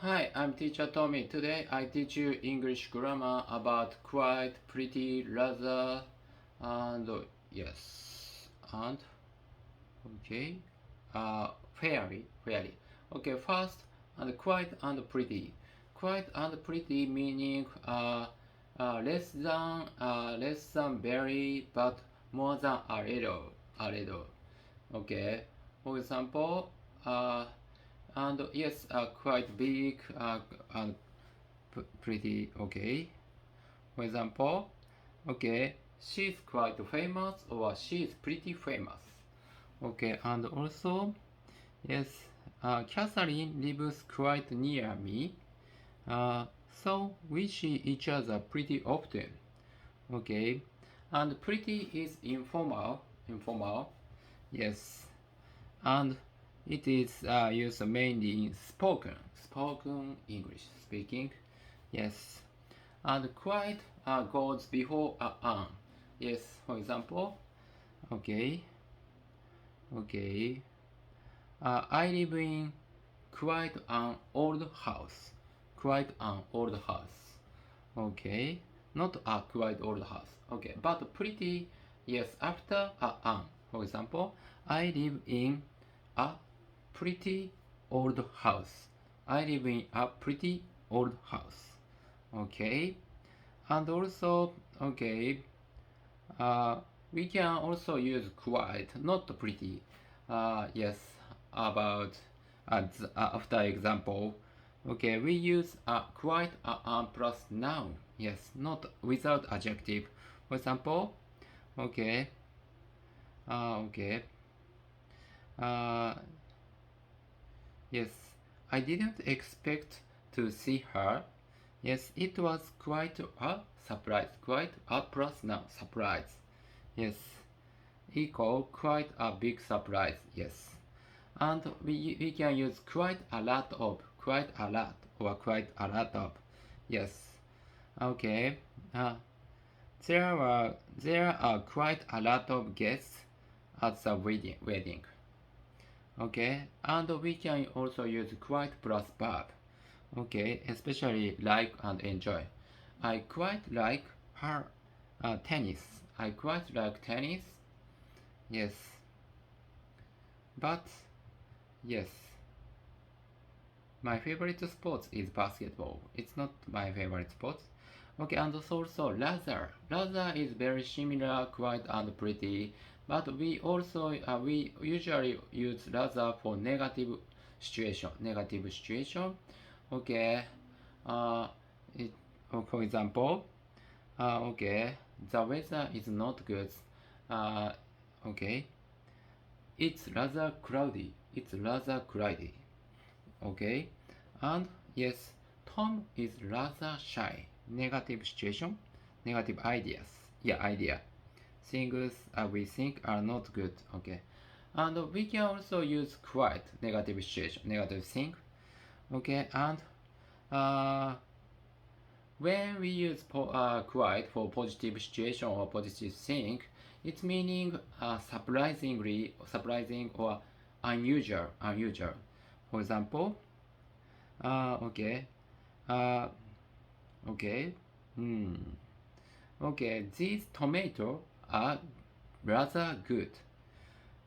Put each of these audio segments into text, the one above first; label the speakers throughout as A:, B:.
A: Hi, I'm teacher Tommy. Today I teach you English grammar about quite, pretty, rather, and yes, and okay, fairly. Okay, first, and quite and pretty. Quite and pretty meaning less than very, but more than a little. Okay, for example, and yes, quite big and pretty. Okay, for example, okay, she's quite famous or she's pretty famous. Okay, and also yes, Catherine lives quite near me, uh, so we see each other pretty often. Okay, and pretty is informal, yes, and it is used mainly in spoken English speaking, yes, and quite goes before yes, for example, okay, okay, I live in quite an old house, quite an old house, okay, not a quite old house, okay, but pretty, yes, after for example, I live in a pretty old house. I live in a pretty old house. Okay, and also, okay, uh, we can also use quite, not pretty. Yes, about after example. Okay, we use quite plus noun. Yes, not without adjective. For example, okay, okay. Uh, yes, I didn't expect to see her. Yes, it was quite a surprise. Quite a plus noun, surprise. Yes, equal quite a big surprise. Yes, and we can use quite a lot of, quite a lot, or quite a lot of. Yes, okay. There are quite a lot of guests at the wedding. Okay, and we can also use quite plus verb. Okay, especially like and enjoy. I quite like her tennis. I quite like tennis. Yes, but yes, my favorite sport is basketball. It's not my favorite sport. Okay, and also rather. Rather is very similar, quite and pretty. But we also we usually use rather for negative situation. Negative situation. Okay. Uh, it, for example, okay, the weather is not good. Uh, okay, it's rather cloudy. It's rather cloudy. Okay, and yes, Tom is rather shy. Negative situation, negative ideas. Yeah, idea. Things we think are not good. Okay, and we can also use quite negative situation, negative thing. Okay, and uh, when we use quite for positive situation or positive thing, it's meaning surprising or unusual. For example, okay, uh, okay, hmm, okay, these tomatoes are rather good.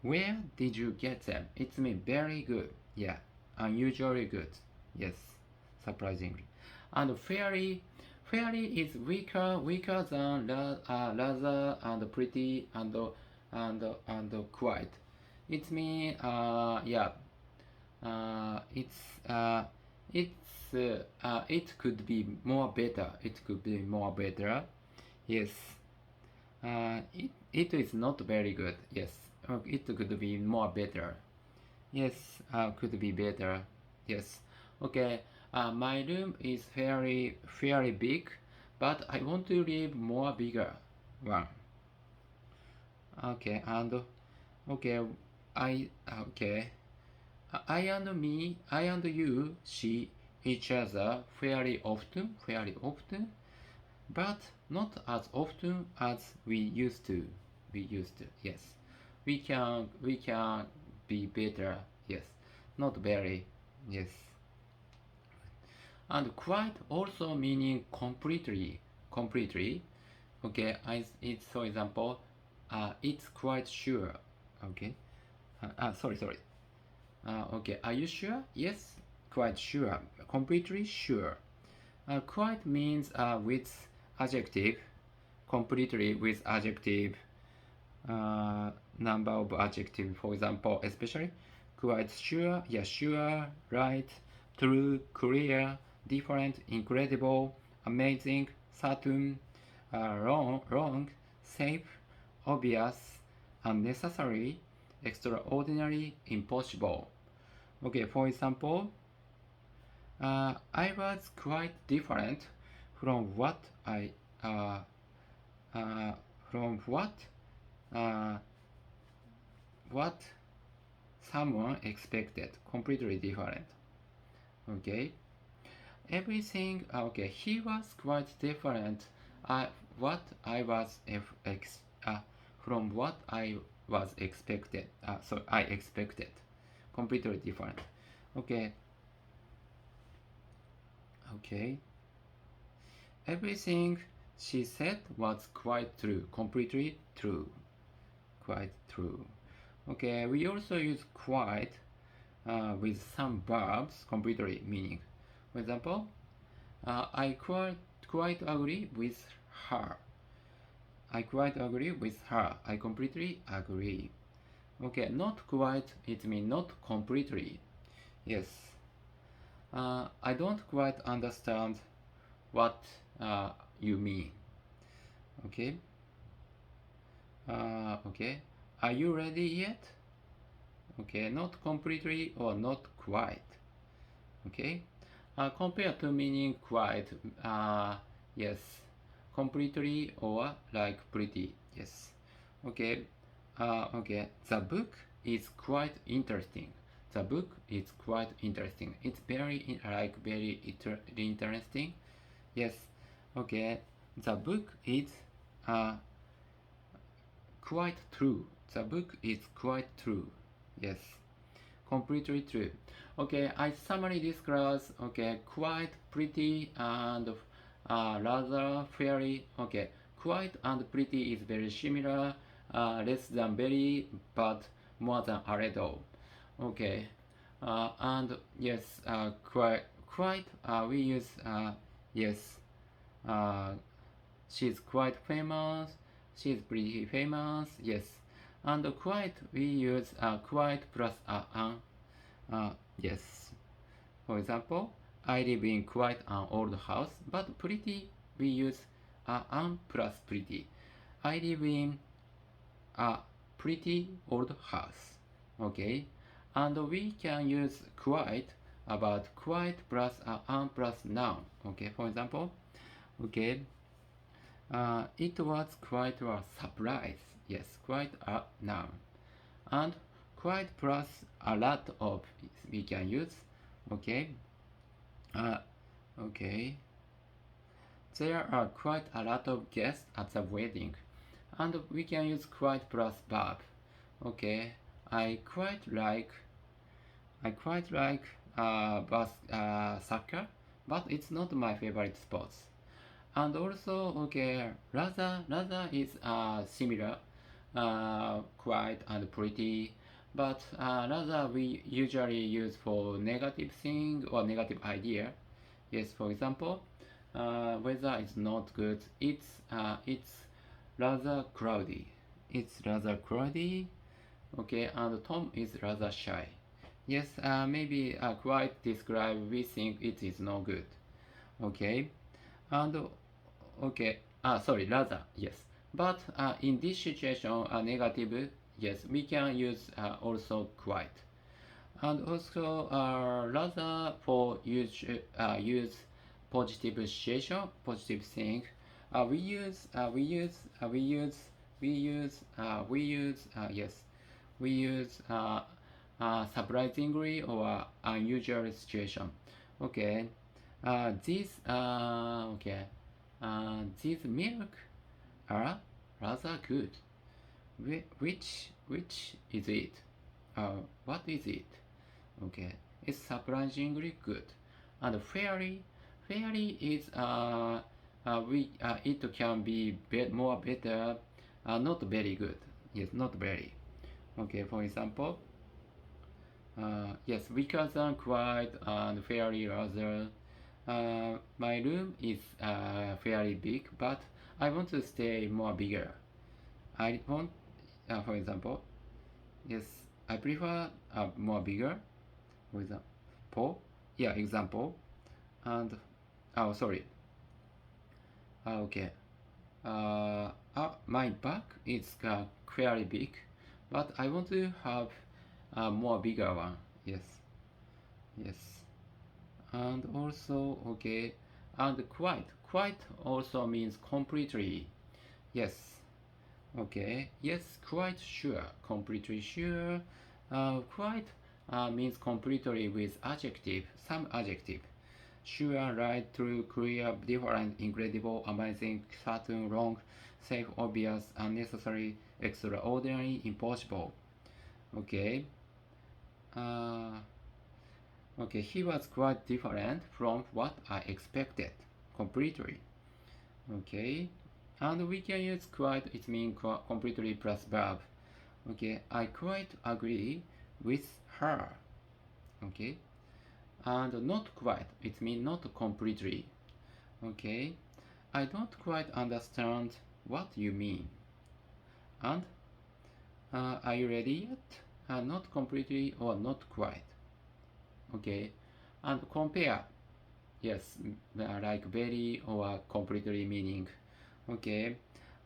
A: Where did you get them? It's mean very good. Yeah, unusually good. Yes, surprisingly. And fairly is weaker than rather and pretty and quiet. It's mean yeah. It's it could be more better. It could be more better. Yes. It is not very good. Yes. It could be more better. Yes. Could be better. Yes. Okay. My room is very big, but I want to live more bigger one. Okay. And okay. Okay. I and you see each other fairly often, but not as often as we used to. Yes. We can be better, yes. Not very, yes. And quite also meaning completely. Okay, it's for example, it's quite sure. Okay, sorry. Okay, are you sure? Yes, quite sure, completely sure. Quite means with adjective, completely with adjective, number of adjective. For example, especially quite sure, yeah, sure, right, true, clear, different, incredible, amazing, certain, wrong, safe, obvious, unnecessary, extraordinary, impossible. Okay, for example, I was quite different from what I uh, uh, from uh, what someone expected. Completely different. Okay, everything. Okay, he was quite different. What I was from what I was expected. So I expected. Completely different. Okay. Okay. Everything she said was quite true, completely true, quite true. Okay, we also use quite with some verbs, completely meaning. For example, I quite agree with her. I quite agree with her. I completely agree. Okay, not quite, it means not completely. Yes. I don't quite understand what you mean. Okay. Okay. Are you ready yet? Okay, not completely or not quite. Okay. Compared to meaning quite, yes, completely or like pretty, yes. Okay. Okay. The book is quite interesting. The book is quite interesting. It's very interesting. Yes. Okay. The book is uh, quite true. The book is quite true. Yes, completely true. Okay, I summary this class. Okay, quite pretty and rather fairy. Okay, quite and pretty is very similar. Less than very, but more than a little. Okay, and yes, quite. We use yes. Uh, she's quite famous. She's pretty famous. Yes, and quite we use quite plus an. Yes. For example, I live in quite an old house, but pretty we use an plus pretty. I live in a pretty old house. Okay, and we can use quite about quite plus an plus noun. Okay, for example, okay, it was quite a surprise. Yes, quite a noun. And quite plus a lot of we can use. Okay. Uh, okay. There are quite a lot of guests at the wedding. And we can use quite plus verb. Okay. I quite like soccer, but it's not my favorite sports. And also, okay, rather is similar, quite and pretty, but rather we usually use for negative thing or negative idea. Yes, for example, weather is not good. It's rather cloudy. It's rather cloudy. Okay, and Tom is rather shy. Yes, maybe quite describe. We think it is no good. Okay, and okay, sorry, rather, yes. But in this situation, negative, yes, we can use also quite. And also, rather for use positive situation, positive thing, yes, we use surprisingly or unusual situation. Okay, these milk are rather good. Which is it? What is it? Okay, it's surprisingly good and fairy. fairly is it can be more better, not very good. Yes, not very. Okay, for example, yes, weaker than quiet and fairly rather. My room is fairly big, but I want to stay more bigger. I want, for example, yes, I prefer more bigger. For example, yeah, example, and oh, sorry. Okay. My back is fairly big, but I want to have a more bigger one. Yes, yes. And also, okay, and quite also means completely. Yes, okay, yes, quite sure, completely sure. Quite means completely with adjective, some adjective. Sure, right, true, clear, different, incredible, amazing, certain, wrong, safe, obvious, unnecessary, extraordinary, impossible. Okay. Uh, okay, he was quite different from what I expected. Completely. Okay. And we can use quite, it means completely plus verb. Okay, I quite agree with her. Okay. And not quite, it means not completely. Okay, I don't quite understand what you mean. And are you ready yet? Not completely or not quite. Okay, and compare. Yes, like very or completely meaning. Okay,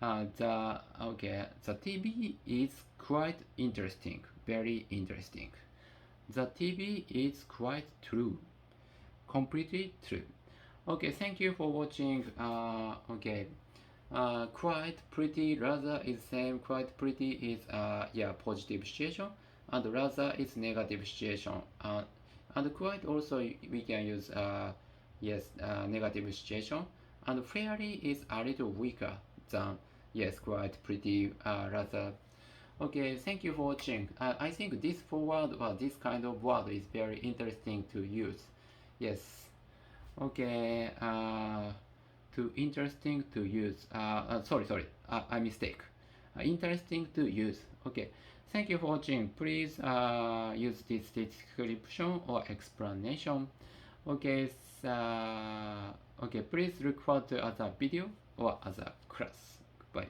A: the TV is quite interesting, very interesting. The TV is quite true, completely true. Okay, thank you for watching. Okay, quite pretty, rather is same. Quite pretty is yeah, positive situation, and rather is negative situation. And quite also we can use yes, negative situation. And fairly is a little weaker than yes, quite pretty, rather. Okay, thank you for watching. I think this forward or this kind of word is very interesting to use. Yes. Okay. Too interesting to use. Sorry, I mistake. Interesting to use. Okay. Thank you for watching. Please use this description or explanation. Okay. Okay. Please look forward to other video or other class. Bye.